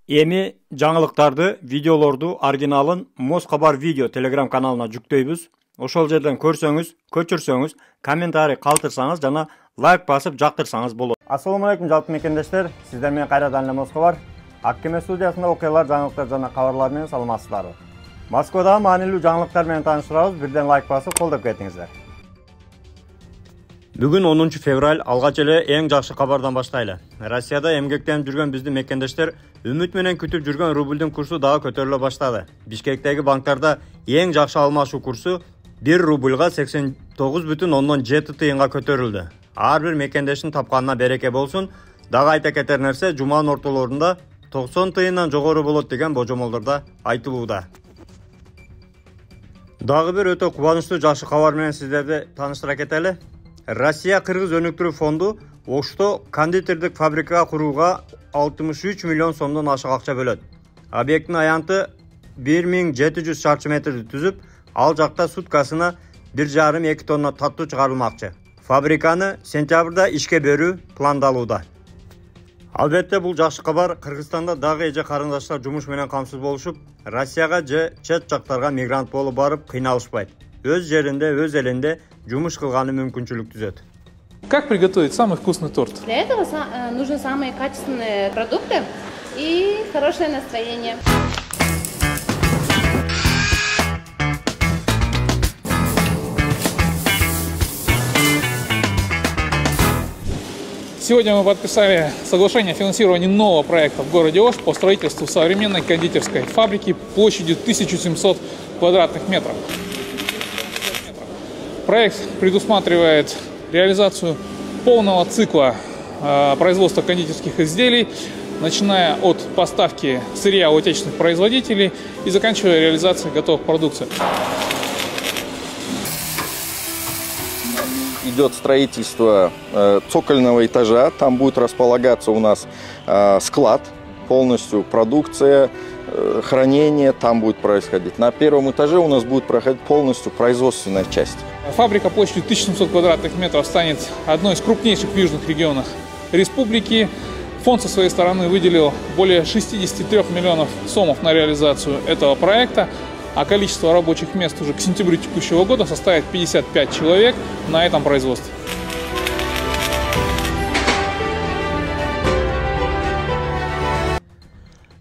Эми жаңылыктарды, видеолорду оригиналын Москабар видео телеграм каналына жүктөйбүз. Ошол жерден көрсөңүз, көчүрсөңүз, комментарий калтырсаңыз жана лайк басып жактырсаңыз болот. Ассаламу алейкум жалпы мекендештер. Сиздер менен кайрадан эле Москабар. Аккеме студиясында окуялар, жаңылыктар жана кабарлар менен саламатсыздарбы. Москвадагы маанилүү жаңылыктар менен тааныштырабыз. Бирден лайк басып колдоп кетиңиздер. Бүгүн 10 февраль алгач эле эң жакшы кабардан баштайлы. Россияда эмгектенип жүргөн биздин мекендештер үмүт менен күтүп жүргөн рубльдин курсу дагы көтөрүлө баштады. Бишкектеги банктарда эң жакшы алмашуу курсу 1 рубльга 89,7 тыйынга көтөрүлдү. Ар бир мекендештин тапканына береке болсун. Дагы айта кетер нерсе, жуманын ортолорунда 90 тыйындан жогору болот деген божомолдордо айтылууда. Дагы бир өтө кубанычтуу жакшы кабар менен сиздерди тааныштыра кетели. Россия Кыргыз өнүктүрүү фонду Ошто кондитердик фабрикага курууга 63 миллион сомдон ашык акча бөлөт. Объекттин аянты 1700 шарчы метрди түзүп, ал жакта суткасына 1,5-2 тонна таттуу чыгарылмакчы. Фабриканы сентябрда ишке берүү пландалууда. Албетте бул жакшы кабар. Кыргызстанда дагы эже карындаштар жумуш менен камсыз болушуп, Россияга же чет жактарга мигрант болуп барып кыйналышпайт. Өз жеринде, өз элинде жумуш кылганы мүмкүнчүлүк түзөт. Как приготовить самый вкусный торт? Для этого нужны самые качественные продукты и хорошее настроение. Сегодня мы подписали соглашение о финансировании нового проекта в городе Ош по строительству современной кондитерской фабрики площадью 1700 квадратных метров. Проект предусматривает реализацию полного цикла производства кондитерских изделий, начиная от поставки сырья у отечественных производителей и заканчивая реализацией готовых продукций. Идет строительство цокольного этажа, там будет располагаться у нас склад, полностью продукция, хранение там будет происходить. На первом этаже у нас будет проходить полностью производственная часть. Фабрика площадью 1700 квадратных метров станет одной из крупнейших в южных регионах республики. Фонд со своей стороны выделил более 63 миллионов сомов на реализацию этого проекта, а количество рабочих мест уже к сентябрю текущего года составит 55 человек на этом производстве.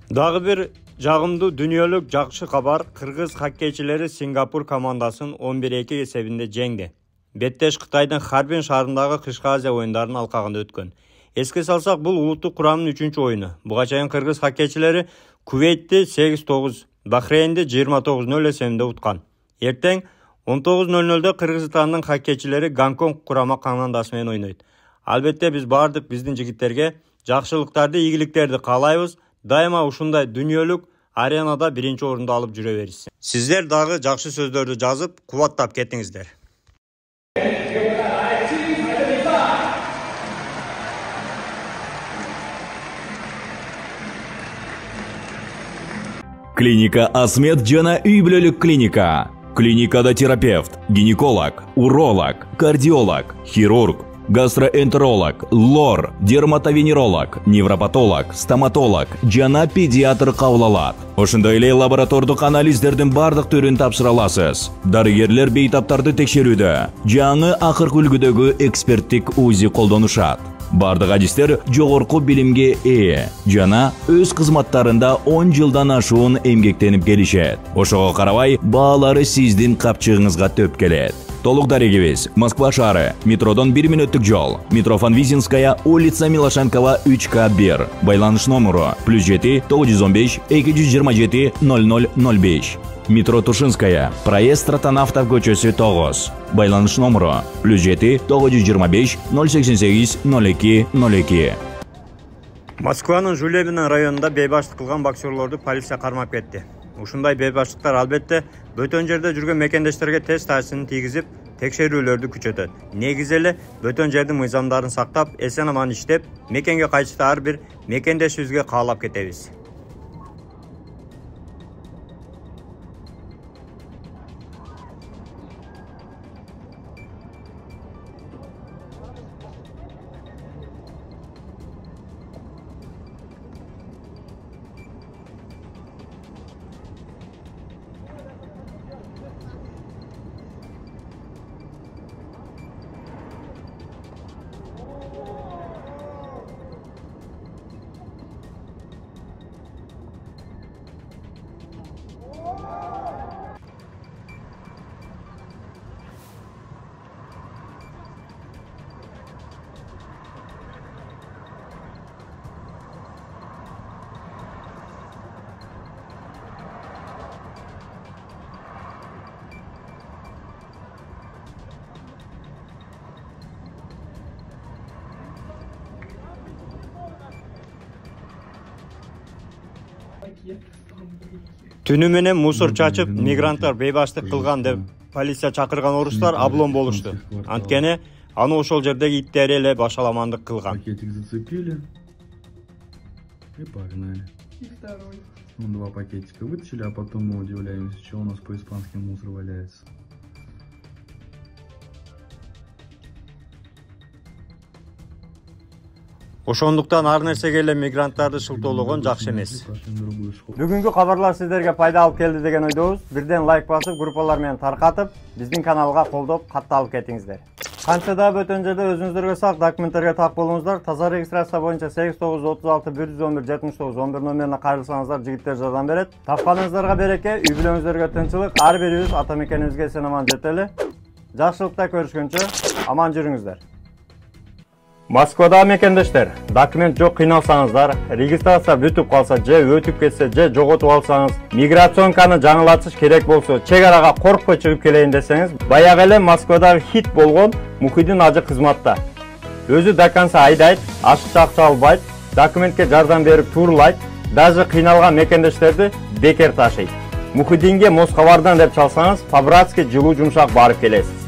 Дагы бир жагымдуу дүнүйөлүк жакшы кабар. Кыргыз хоккейчилери Сингапур командасын 11-2 эсебинде жеңди. Беттеш Кытайдын Харбин шаарындагы кышкы Азия оюндарынын алкагында өткөн. Эске салсак, бул улуттук курамдын 3-чү оюну. Буга чейин кыргыз хоккейчилери Кувейтти 8-9, Бахрейнди 29-0 эсебинде уткан. Эртең 19:00 Кыргызстандын хоккейчилери Гонконг курама командасы менен ойнойт. Албетте биз бардык биздин жигиттерге жакшылыктарды, ийгиликтерди каалайбыз. Дайыма ушундай дүнүйөлүк аренада биринчи орунду алып жүрө беришсин. Сиздер дагы жакшы сөздөрдү жазып, кубаттап кетиңиздер. Клиника Асмет жана үй бүлөлүк клиника. Клиникада терапевт, гинеколог, уролог, кардиолог, хирург, гастроэнтеролог, лор, дерматовенеролог, невропатолог, стоматолог жана педиатр кабыл алат. Ошондой эле лаборатордук анализдердин бардык түрүн тапшыра аласыз. Дарыгерлер бейтаптарды текшерүүдө, жаңы акыркы үлгүдөгү эксперттик УЗИ колдонушат. Бардык адистер жогорку билимге ээ жана өз кызматтарында 10 жылдан ашуун эмгектенип келишет. Ошого карабай, баалары сиздин капчыгыңызга төп келет. Толук дарегибиз: Москва шаары, метродон 1 мүнөттүк жол, метро Фанвизинская, улица Милошенкова 3К1. Байланыш номеру +7 915 227 0005. Метро Тушинская, проезд Ротанавтов көчөсү 9. Байланыш номеру +7 925 088 0202. Москванын Жулебина районунда бейбаштык кылган боксерлорду полиция кармап кетти. Ушундай бейбаштыктар албетте бөтөн жерде жүргөн мекендештерге тез таасирин тийгизип, текшерүүлөрдү күчөтөт. Негизи эле бөтөн жердин мыйзамдарын сактап, эсен-аман иштеп, мекенге кайтышты ар бир мекендешибизге каалап кетебиз. Түнү менен мусор чачып, мигранттар бейбаштык кылган деп полиция чакырган орустар облом болушту. Анткени аны ошол жердеги иттери эле башаламандык кылган. Пакетик зацепили и погнали. И второй. Ну, 2 пакетика вытащили, а потом мы удивляемся, что у нас по-испански мусор валяется. Ошондуктан ар нерсеге эле мигранттарды шылтоологон жакшы эмес. Пошли в другую школу. Бүгүнкү кабарлар сиздерге пайда алып келди деген ойдобуз. Бирден лайк басып, группалар менен таркатып, биздин каналга колдоп, катталып кетиңиздер. Канча да бөтөн жерде өзүңүздөргө сак документтерге так болуңуздар. Таза регистрация боюнча 8936 111 79 11 номерине кайрылсаңыздар, жигиттер жардам берет. Тапканыңыздарга береке, үй бүлөңүздөргө тынчылык, ар бирибиз ата мекенибизге сен аман жетели. Жакшылыкта көрүшкөнчө аман жүрүңүздөр. Москвада мекендештер, документ жок кыйналсаңыздар, регистрация бүтүп калса же өтүп кетсе же жоготуп алсаңыз, миграционканы жаңылатыш керек болсо, чек арага коркпой чыгып келейин десеңиз, баягы эле Москвада хит болгон Мухиддин ажы кызматта. Өзү до конца айдайт, ашыкча акча албайт, документке жардам берип турлайт, даже кыйналган мекендештерди бекер ташыйт. Мухиддинге Москвардан деп чалсаңыз, по-братски жылуу жумшак барып келесиз.